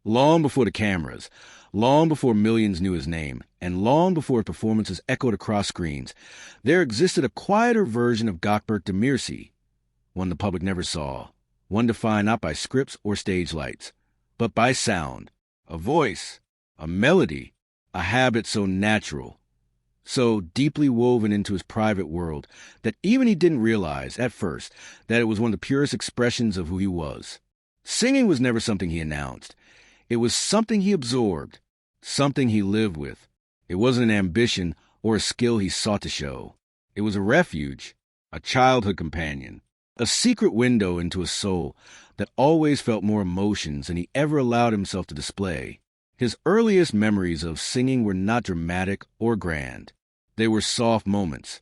Long before the cameras, long before millions knew his name, and long before his performances echoed across screens, there existed a quieter version of Gökberk Demirci, one the public never saw, one defined not by scripts or stage lights, but by sound, a voice, a melody, a habit so natural, so deeply woven into his private world that even he didn't realize, at first, that it was one of the purest expressions of who he was. Singing was never something he announced. It was something he absorbed, something he lived with. It wasn't an ambition or a skill he sought to show. It was a refuge, a childhood companion, a secret window into a soul that always felt more emotions than he ever allowed himself to display. His earliest memories of singing were not dramatic or grand. They were soft moments,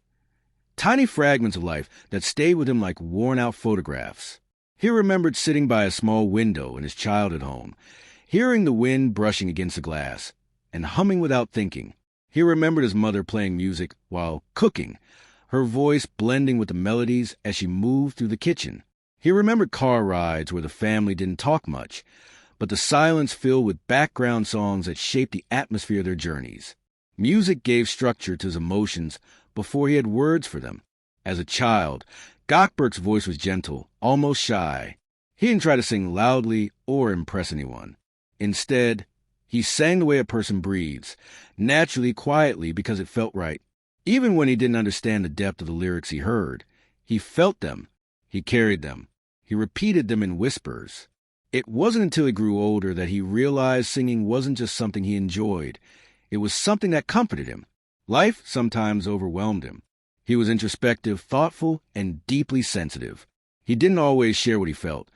tiny fragments of life that stayed with him like worn-out photographs. He remembered sitting by a small window in his childhood home, hearing the wind brushing against the glass, and humming without thinking. He remembered his mother playing music while cooking, her voice blending with the melodies as she moved through the kitchen. He remembered car rides where the family didn't talk much, but the silence filled with background songs that shaped the atmosphere of their journeys. Music gave structure to his emotions before he had words for them. As a child, Gökberk's voice was gentle, almost shy. He didn't try to sing loudly or impress anyone. Instead, he sang the way a person breathes, naturally, quietly, because it felt right. Even when he didn't understand the depth of the lyrics he heard, he felt them, he carried them, he repeated them in whispers. It wasn't until he grew older that he realized singing wasn't just something he enjoyed. It was something that comforted him. Life sometimes overwhelmed him. He was introspective, thoughtful, and deeply sensitive. He didn't always share what he felt,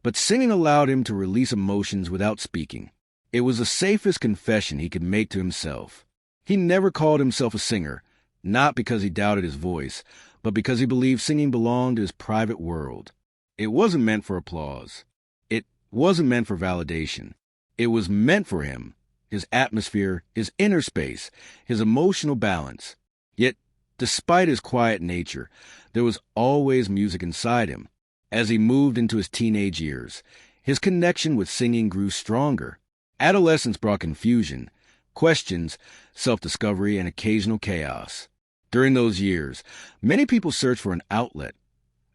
but singing allowed him to release emotions without speaking. It was the safest confession he could make to himself. He never called himself a singer, not because he doubted his voice, but because he believed singing belonged to his private world. It wasn't meant for applause. It wasn't meant for validation. It was meant for him, his atmosphere, his inner space, his emotional balance. Yet, despite his quiet nature, there was always music inside him. As he moved into his teenage years, his connection with singing grew stronger. Adolescence brought confusion, questions, self-discovery, and occasional chaos. During those years, many people searched for an outlet,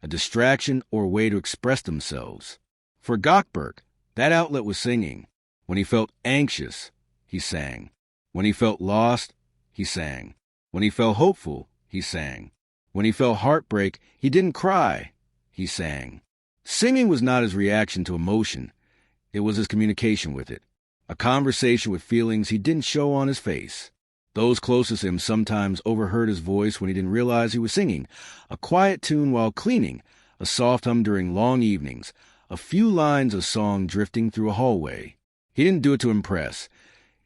a distraction or a way to express themselves. For Gökberk, that outlet was singing. When he felt anxious, he sang. When he felt lost, he sang. When he felt hopeful, he sang. When he felt heartbreak, he didn't cry, he sang. Singing was not his reaction to emotion. It was his communication with it, a conversation with feelings he didn't show on his face. Those closest to him sometimes overheard his voice when he didn't realize he was singing, a quiet tune while cleaning, a soft hum during long evenings, a few lines of song drifting through a hallway. He didn't do it to impress.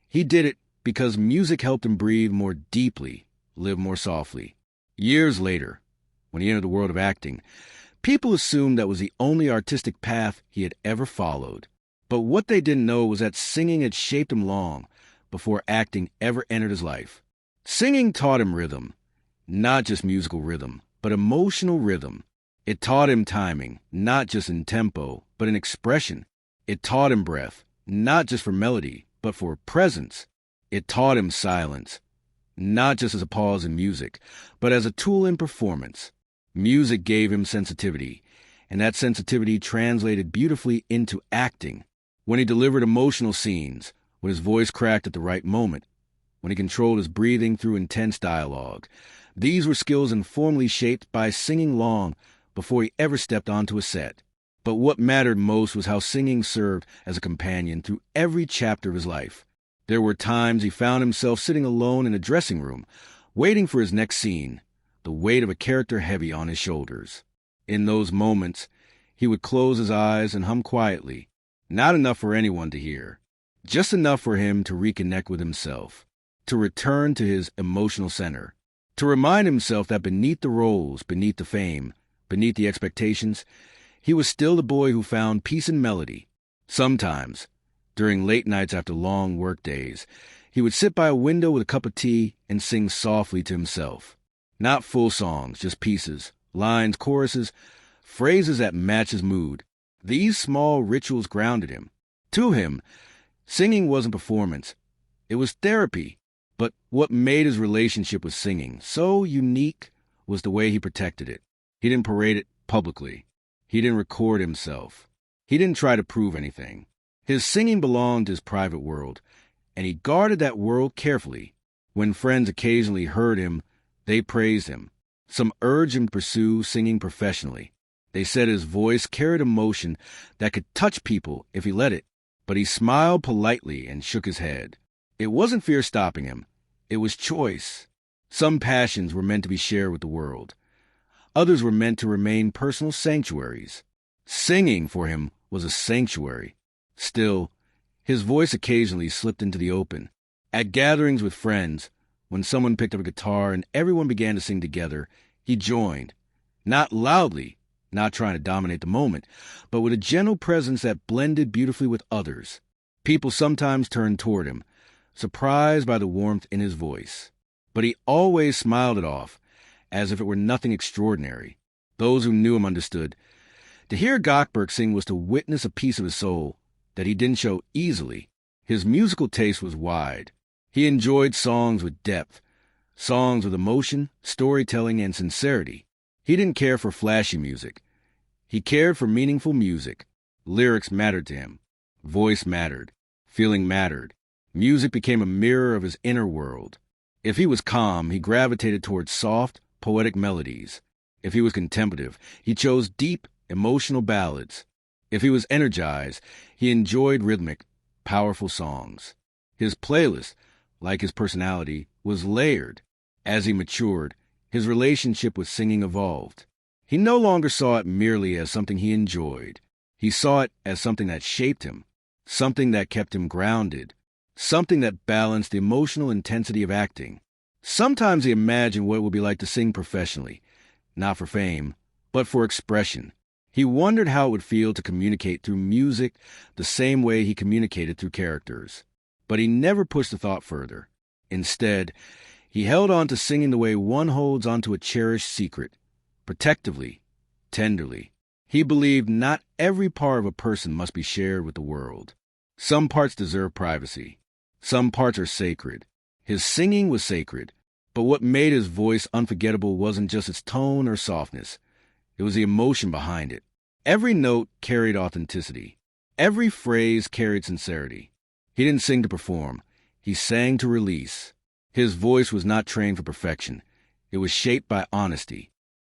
He did it because music helped him breathe more deeply, live more softly. Years later, when he entered the world of acting, people assumed that was the only artistic path he had ever followed. But what they didn't know was that singing had shaped him long before acting ever entered his life. Singing taught him rhythm, not just musical rhythm, but emotional rhythm. It taught him timing, not just in tempo, but in expression. It taught him breath, not just for melody, but for presence. It taught him silence, not just as a pause in music, but as a tool in performance. Music gave him sensitivity, and that sensitivity translated beautifully into acting. When he delivered emotional scenes, when his voice cracked at the right moment, when he controlled his breathing through intense dialogue, these were skills informally shaped by singing long before he ever stepped onto a set. But what mattered most was how singing served as a companion through every chapter of his life. There were times he found himself sitting alone in a dressing room, waiting for his next scene, the weight of a character heavy on his shoulders. In those moments, he would close his eyes and hum quietly, not enough for anyone to hear, just enough for him to reconnect with himself, to return to his emotional center, to remind himself that beneath the roles, beneath the fame, beneath the expectations, he was still the boy who found peace in melody. Sometimes, during late nights after long work days, he would sit by a window with a cup of tea and sing softly to himself. Not full songs, just pieces, lines, choruses, phrases that match his mood. These small rituals grounded him. To him, Singing wasn't performance. It was therapy. But what made his relationship with singing so unique was the way he protected it. He didn't parade it publicly. He didn't record himself. He didn't try to prove anything. His singing belonged to his private world, and he guarded that world carefully. When friends occasionally heard him, they praised him. Some urged him to pursue singing professionally. They said his voice carried emotion that could touch people if he let it. But he smiled politely and shook his head. It wasn't fear stopping him. It was choice. Some passions were meant to be shared with the world. Others were meant to remain personal sanctuaries. Singing for him was a sanctuary. Still, his voice occasionally slipped into the open. At gatherings with friends, when someone picked up a guitar and everyone began to sing together, he joined. Not loudly, not trying to dominate the moment, but with a gentle presence that blended beautifully with others. People sometimes turned toward him, surprised by the warmth in his voice. But he always smiled it off, as if it were nothing extraordinary. Those who knew him understood. To hear Gökberk sing was to witness a piece of his soul that he didn't show easily. His musical taste was wide. He enjoyed songs with depth, songs with emotion, storytelling, and sincerity. He didn't care for flashy music. He cared for meaningful music. Lyrics mattered to him. Voice mattered. Feeling mattered. Music became a mirror of his inner world. If he was calm, he gravitated towards soft, poetic melodies. If he was contemplative, he chose deep, emotional ballads. If he was energized, he enjoyed rhythmic, powerful songs. His playlist, like his personality, was layered. As he matured, his relationship with singing evolved. He no longer saw it merely as something he enjoyed. He saw it as something that shaped him, something that kept him grounded, something that balanced the emotional intensity of acting. Sometimes he imagined what it would be like to sing professionally, not for fame, but for expression. He wondered how it would feel to communicate through music the same way he communicated through characters. But he never pushed the thought further. Instead, he held on to singing the way one holds onto a cherished secret, protectively, tenderly. He believed not every part of a person must be shared with the world. Some parts deserve privacy. Some parts are sacred. His singing was sacred, but what made his voice unforgettable wasn't just its tone or softness. It was the emotion behind it. Every note carried authenticity. Every phrase carried sincerity. He didn't sing to perform. He sang to release. His voice was not trained for perfection. It was shaped by honesty.